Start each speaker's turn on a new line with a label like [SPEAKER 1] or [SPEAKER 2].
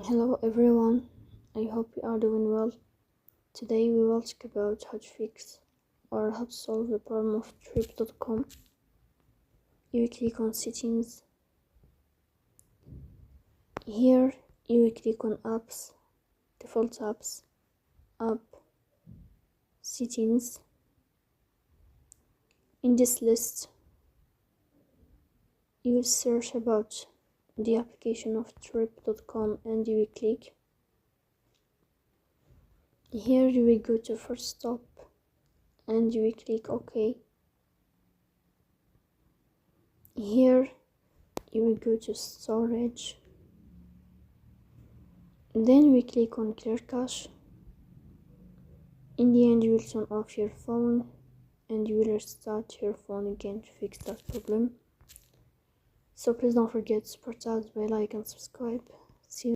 [SPEAKER 1] Hello everyone, I hope you are doing well. Today we will talk about how to fix or how to solve the problem of trip.com. You click on settings. Here you click on apps, default apps, app, settings. In this list you will search about the application of trip.com and you will click. Here you will go to first stop and you will click OK. Here you will go to storage, then we click on clear cache. In the end you will turn off your phone and you will restart your phone again to fix that problem. So please don't forget to support us by like and subscribe. See you.